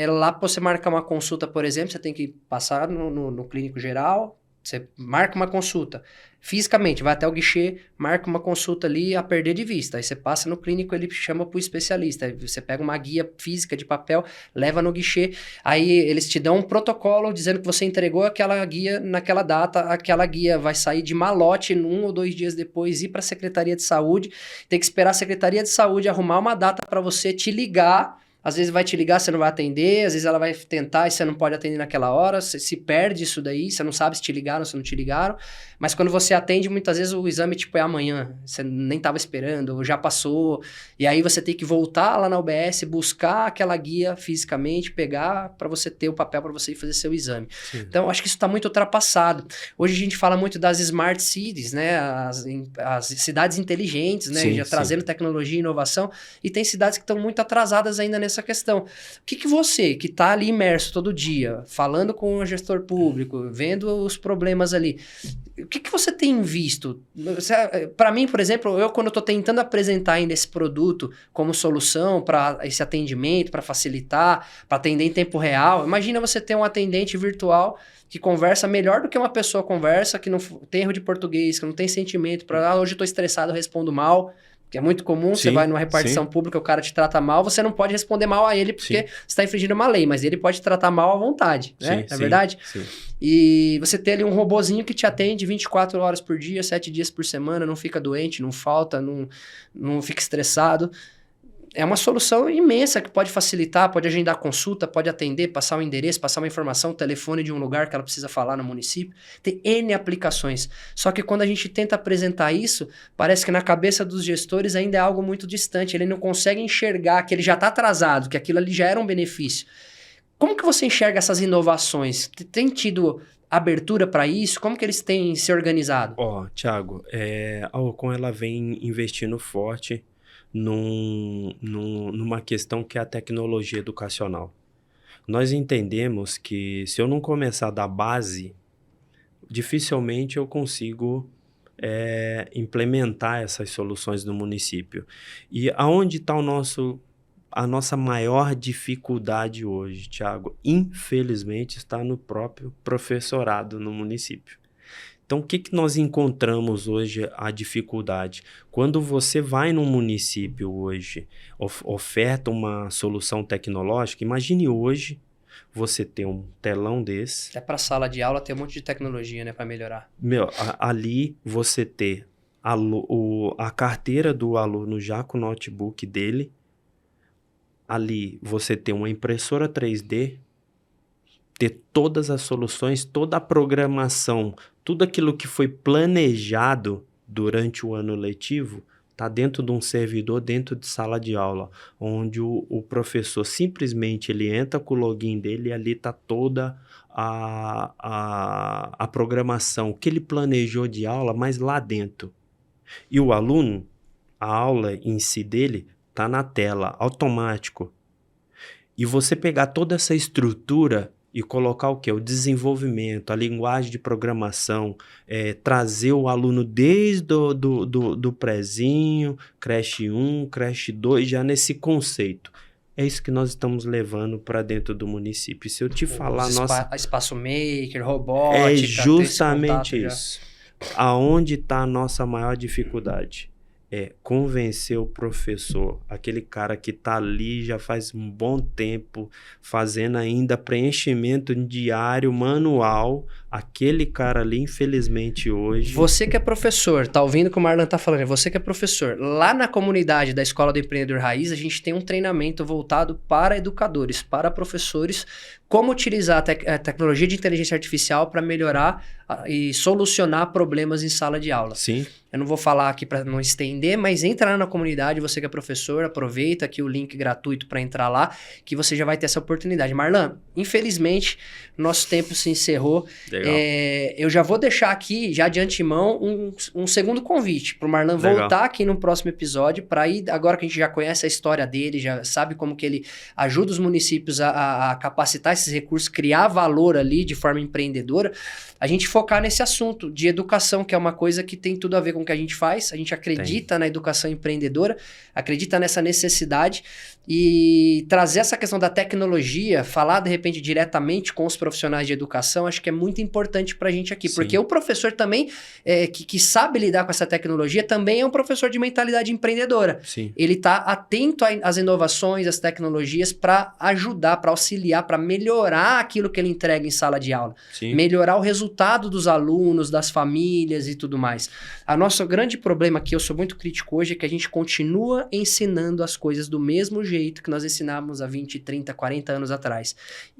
lá para você marcar uma consulta, por exemplo, você tem que passar no clínico geral, você marca uma consulta fisicamente, vai até o guichê, marca uma consulta ali a perder de vista. Aí você passa no clínico, ele chama para o especialista. Aí você pega uma guia física de papel, leva no guichê. Aí eles te dão um protocolo dizendo que você entregou aquela guia naquela data. Aquela guia vai sair de malote 1 ou 2 dias depois, ir para a Secretaria de Saúde. Tem que esperar a Secretaria de Saúde arrumar uma data para você te ligar. Às vezes vai te ligar, você não vai atender, às vezes ela vai tentar e você não pode atender naquela hora, você se perde isso daí, você não sabe se te ligaram ou se não te ligaram, mas quando você atende, muitas vezes o exame é amanhã, você nem estava esperando, ou já passou, e aí você tem que voltar lá na UBS, buscar aquela guia fisicamente, pegar para você ter o papel para você ir fazer seu exame. Sim. Então, acho que isso está muito ultrapassado. Hoje a gente fala muito das smart cities, né, as cidades inteligentes, né, sim, já trazendo tecnologia e inovação, e tem cidades que estão muito atrasadas ainda nesse essa questão. O que você, que está ali imerso todo dia, falando com o gestor público, vendo os problemas ali, o que você tem visto? Para mim, por exemplo, quando eu estou tentando apresentar ainda esse produto como solução para esse atendimento, para facilitar, para atender em tempo real, imagina você ter um atendente virtual que conversa melhor do que uma pessoa conversa, que não tem erro de português, que não tem sentimento, hoje eu estou estressado, eu respondo mal, que é muito comum, você vai numa repartição pública, o cara te trata mal, você não pode responder mal a ele porque você está infringindo uma lei, mas ele pode te tratar mal à vontade, né? É verdade? Sim. E você ter ali um robozinho que te atende 24 horas por dia, 7 dias por semana, não fica doente, não falta, não fica estressado. É uma solução imensa que pode facilitar, pode agendar consulta, pode atender, passar um endereço, passar uma informação, o telefone de um lugar que ela precisa falar no município. Tem N aplicações. Só que quando a gente tenta apresentar isso, parece que na cabeça dos gestores ainda é algo muito distante. Ele não consegue enxergar que ele já está atrasado, que aquilo ali já era um benefício. Como que você enxerga essas inovações? Tem tido abertura para isso? Como que eles têm se organizado? Thiago, a Ocon ela vem investindo forte numa questão que é a tecnologia educacional. Nós entendemos que se eu não começar da base, dificilmente eu consigo implementar essas soluções no município. E aonde está a nossa maior dificuldade hoje, Thiago? Infelizmente está no próprio professorado no município. Então, o que nós encontramos hoje a dificuldade? Quando você vai num município hoje, oferta uma solução tecnológica, imagine hoje você ter um telão desse. Até para sala de aula tem um monte de tecnologia, né, para melhorar. Ali você ter a carteira do aluno já com o notebook dele. Ali você ter uma impressora 3D, ter todas as soluções, toda a programação, tudo aquilo que foi planejado durante o ano letivo está dentro de um servidor, dentro de sala de aula, onde o professor simplesmente ele entra com o login dele e ali está toda a programação que ele planejou de aula, mas lá dentro. E o aluno, a aula em si dele, está na tela, automático. E você pegar toda essa estrutura e colocar o quê? O desenvolvimento, a linguagem de programação, trazer o aluno desde do prézinho, creche 1, creche 2, já nesse conceito. É isso que nós estamos levando para dentro do município. Se eu te falar... Espaço maker, robótica... É justamente isso. Aonde está a nossa maior dificuldade? É convencer o professor, aquele cara que está ali já faz um bom tempo, fazendo ainda preenchimento diário, manual, aquele cara ali, infelizmente, hoje... Você que é professor, tá ouvindo o que o Marlon tá falando, você que é professor, lá na comunidade da Escola do Empreendedor Raiz, a gente tem um treinamento voltado para educadores, para professores, como utilizar a tecnologia de inteligência artificial para melhorar e solucionar problemas em sala de aula. Sim. Eu não vou falar aqui para não estender, mas entra lá na comunidade, você que é professor, aproveita aqui o link gratuito para entrar lá, que você já vai ter essa oportunidade. Marlon, infelizmente, nosso tempo se encerrou. Eu já vou deixar aqui, já de antemão, um segundo convite para o Marlon voltar aqui no próximo episódio, para ir, agora que a gente já conhece a história dele, já sabe como que ele ajuda os municípios a capacitar esses recursos, criar valor ali de forma empreendedora, a gente focar nesse assunto de educação, que é uma coisa que tem tudo a ver com o que a gente faz. A gente acredita na educação empreendedora, acredita nessa necessidade e trazer essa questão da tecnologia, falar de repente diretamente com os profissionais de educação, acho que é muito importante pra gente aqui, porque o professor também, que sabe lidar com essa tecnologia, também é um professor de mentalidade empreendedora. Sim. Ele tá atento às inovações, às tecnologias para ajudar, para auxiliar, para melhorar aquilo que ele entrega em sala de aula. Sim. Melhorar o resultado dos alunos, das famílias e tudo mais. A nosso grande problema aqui, eu sou muito crítico hoje, é que a gente continua ensinando as coisas do mesmo jeito que nós ensinávamos há 20, 30, 40 anos atrás.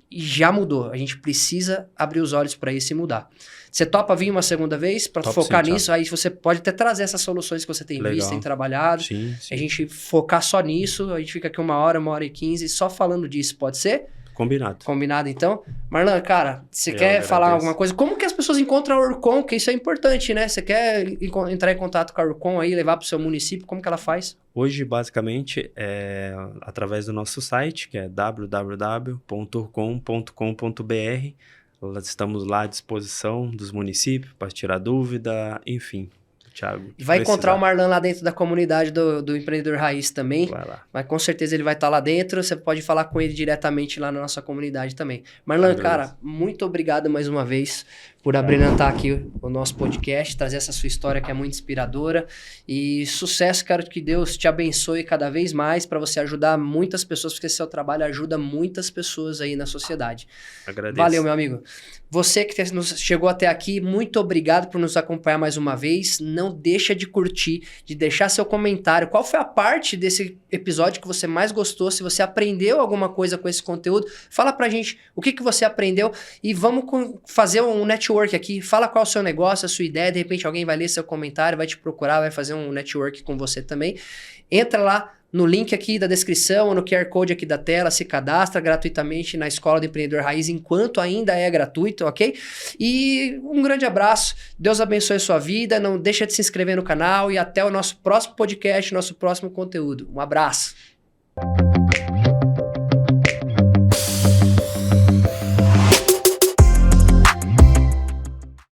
E já mudou. A gente precisa abrir os olhos para isso e mudar. Você topa vir uma segunda vez para focar nisso? Aí você pode até trazer essas soluções que você tem visto, tem trabalhado. Sim. A gente focar só nisso. A gente fica aqui 1 hora, 1h15 só falando disso. Pode ser? Combinado. Combinado, então? Marlan, cara, você Eu quer agradeço. falar alguma coisa? Como que as pessoas encontram a Urcon? Que isso é importante, né? Você quer entrar em contato com a Urcon aí, levar para o seu município, como que ela faz? Hoje, basicamente, é através do nosso site, que é www.urcon.com.br. Estamos lá à disposição dos municípios para tirar dúvida, enfim. Thiago, E vai encontrar o Marlan lá dentro da comunidade do Empreendedor Raiz também. Vai lá. Mas com certeza ele vai estar lá dentro. Você pode falar com ele diretamente lá na nossa comunidade também. Marlan, cara, muito obrigado mais uma vez por abrilhantar aqui o nosso podcast, trazer essa sua história que é muito inspiradora. E sucesso, quero que Deus te abençoe cada vez mais para você ajudar muitas pessoas, porque seu trabalho ajuda muitas pessoas aí na sociedade. Agradeço. Valeu, meu amigo. Você que chegou até aqui, muito obrigado por nos acompanhar mais uma vez. Não deixa de curtir, de deixar seu comentário. Qual foi a parte desse episódio que você mais gostou? Se você aprendeu alguma coisa com esse conteúdo, fala pra gente o que você aprendeu e vamos fazer um network aqui. Fala qual é o seu negócio, a sua ideia. De repente alguém vai ler seu comentário, vai te procurar, vai fazer um network com você também. Entra lá no link aqui da descrição, no QR Code aqui da tela, se cadastra gratuitamente na Escola do Empreendedor Raiz, enquanto ainda é gratuito, ok? E um grande abraço, Deus abençoe a sua vida, não deixa de se inscrever no canal e até o nosso próximo podcast, nosso próximo conteúdo. Um abraço!